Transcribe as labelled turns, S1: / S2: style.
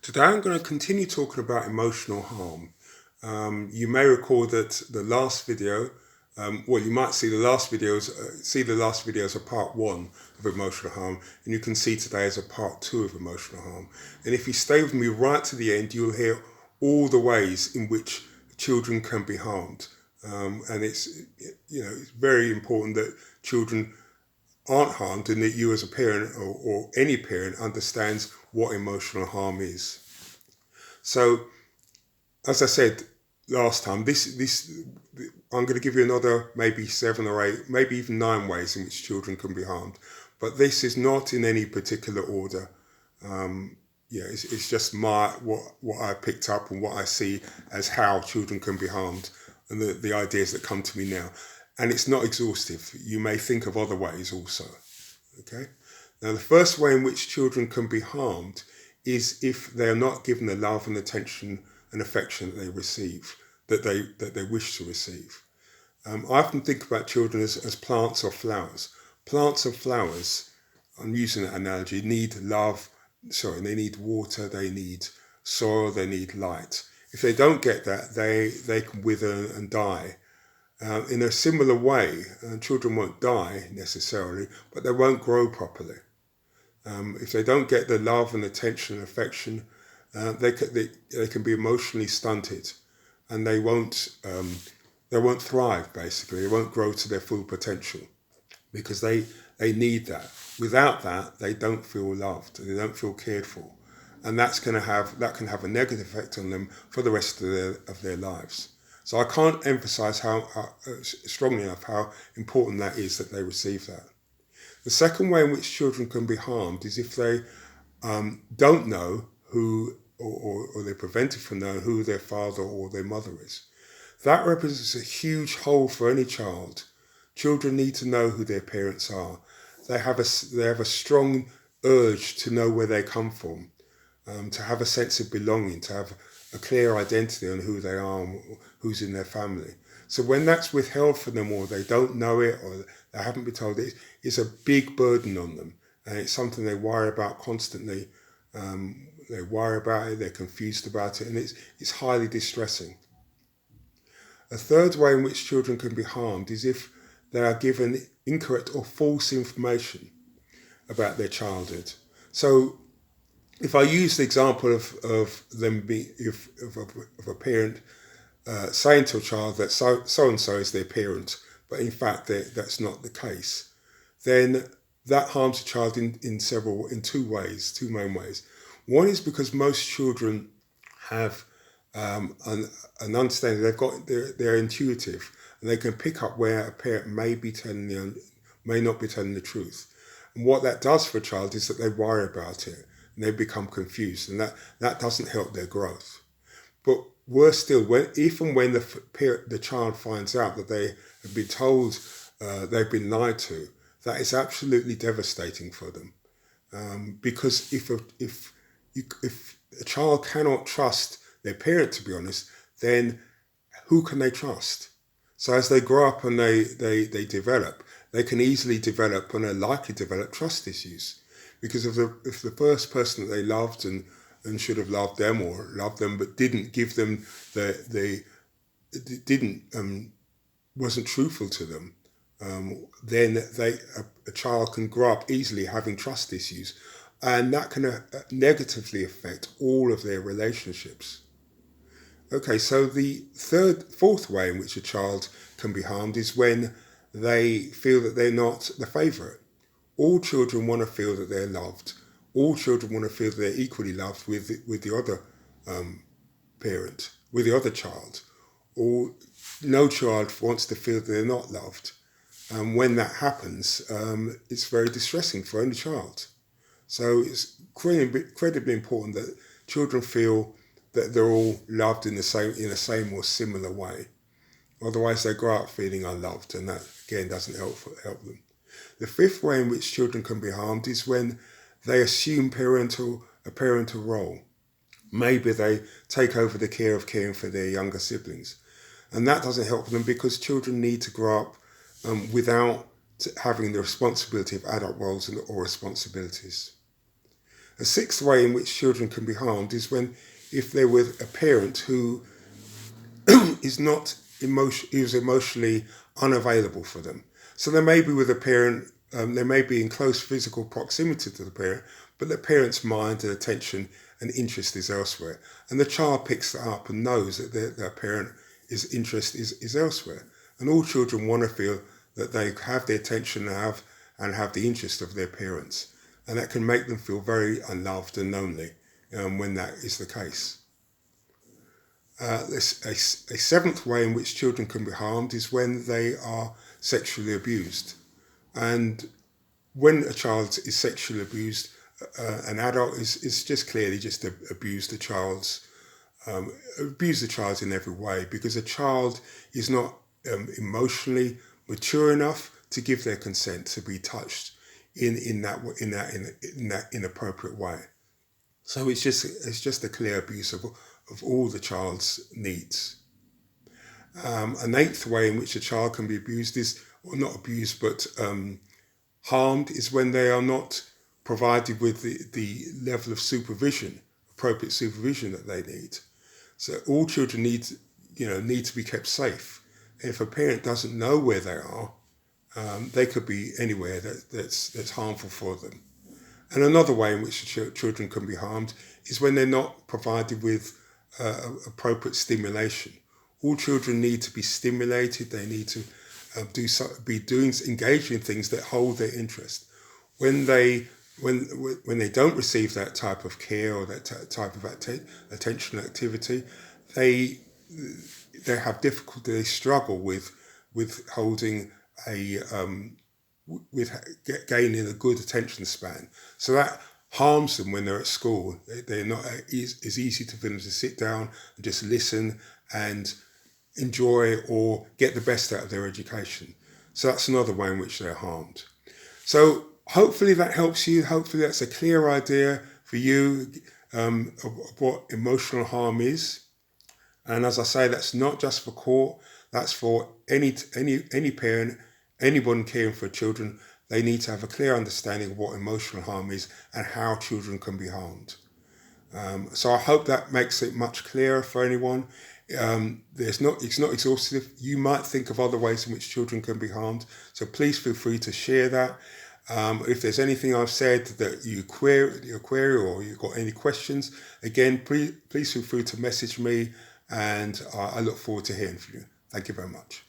S1: Today I'm going to continue talking about emotional harm. You may recall that the last video, you might see the last videos, are part one of emotional harm, and you can see today as a part two of emotional harm. And if you stay with me right to the end, you'll hear all the ways in which children can be harmed. And it's very important that children aren't harmed and that you as a parent or any parent understands what emotional harm is. So, as I said last time, I'm going to give you another maybe 7 or 8, maybe even 9 ways in which children can be harmed. But this is not in any particular order. It's just what I picked up and what I see as how children can be harmed and the ideas that come to me now. And it's not exhaustive. You may think of other ways also. Okay. Now, the first way in which children can be harmed is if they are not given the love and attention and affection that they receive, that they wish to receive. I often think about children as plants or flowers. Plants or flowers, I'm using that analogy, need they need water, they need soil, they need light. If they don't get that, they can wither and die. In a similar way, children won't die necessarily, but they won't grow properly. If they don't get the love and attention and affection, they can be emotionally stunted, and they won't thrive. Basically, they won't grow to their full potential because they need that. Without that, they don't feel loved. They don't feel cared for, and that can have a negative effect on them for the rest of their lives. So I can't emphasize how strongly enough how important that is that they receive that. The second way in which children can be harmed is if they don't know who, or they're prevented from knowing who their father or their mother is. That represents a huge hole for any child. Children need to know who their parents are. They have a strong urge to know where they come from, to have a sense of belonging, to have a clear identity on who they are and who's in their family. So when that's withheld from them, or they don't know it, or they haven't been told it, it's a big burden on them. And it's something they worry about constantly. They worry about it, they're confused about it, and it's highly distressing. A third way in which children can be harmed is if they are given incorrect or false information about their childhood. So if I use the example of a parent saying to a child that so and so is their parent, but in fact that's not the case, then that harms a child in two main ways. One is because most children have an understanding. They're intuitive, and they can pick up where a parent may not be telling the truth. And what that does for a child is that they worry about it and they become confused, and that doesn't help their growth. But worse still, when the child finds out that they have been told, they've been lied to, that is absolutely devastating for them. Because if a child cannot trust their parent, to be honest, then who can they trust? So as they grow up and they develop, they can easily develop and are likely to develop trust issues. Because if the first person that they loved and should have loved them or loved them but didn't give them wasn't truthful to them, then a child can grow up easily having trust issues, and that can negatively affect all of their relationships. Okay, so the fourth way in which a child can be harmed is when they feel that they're not the favourite. All children want to feel that they're loved. All children want to feel that they're equally loved with the other parent, with the other child. Or no child wants to feel that they're not loved. And when that happens, it's very distressing for any child. So it's incredibly important that children feel that they're all loved in the same or similar way. Otherwise, they grow up feeling unloved, and that again doesn't help them. The fifth way in which children can be harmed is when they assume a parental role. Maybe they take over the care of caring for their younger siblings, and that doesn't help them because children need to grow up without having the responsibility of adult roles or responsibilities. A sixth way in which children can be harmed is if they're with a parent who is emotionally unavailable for them. So they may be with a parent, they may be in close physical proximity to the parent, but the parent's mind and attention and interest is elsewhere. And the child picks that up and knows that their parent's interest is elsewhere. And all children want to feel that they have the attention and have the interest of their parents. And that can make them feel very unloved and lonely when that is the case. A seventh way in which children can be harmed is when they are sexually abused. And when a child is sexually abused, an adult is just clearly just abuse the child in every way, because a child is not emotionally mature enough to give their consent to be touched in that inappropriate way. So it's just a clear abuse of all the child's needs. An eighth way in which a child can be abused or not abused, but harmed, is when they are not provided with the level of appropriate supervision that they need. So all children need to be kept safe. If a parent doesn't know where they are, they could be anywhere that's harmful for them. And another way in which children can be harmed is when they're not provided with appropriate stimulation. All children need to be stimulated. They need to engaged in things that hold their interest. When they don't receive that type of care or that type of attention activity, they have difficulty. They struggle with holding gaining a good attention span. So that harms them when they're at school. They're not. It's easy for them to sit down and just listen and enjoy or get the best out of their education. So that's another way in which they're harmed. So hopefully that helps you. Hopefully that's a clear idea for you of what emotional harm is. And as I say, that's not just for court. That's for any parent, anyone caring for children. They need to have a clear understanding of what emotional harm is and how children can be harmed. So I hope that makes it much clearer for anyone. It's not exhaustive. You might think of other ways in which children can be harmed. So please feel free to share that. If there's anything I've said that you query or you've got any questions, again, please feel free to message me, and I look forward to hearing from you. Thank you very much.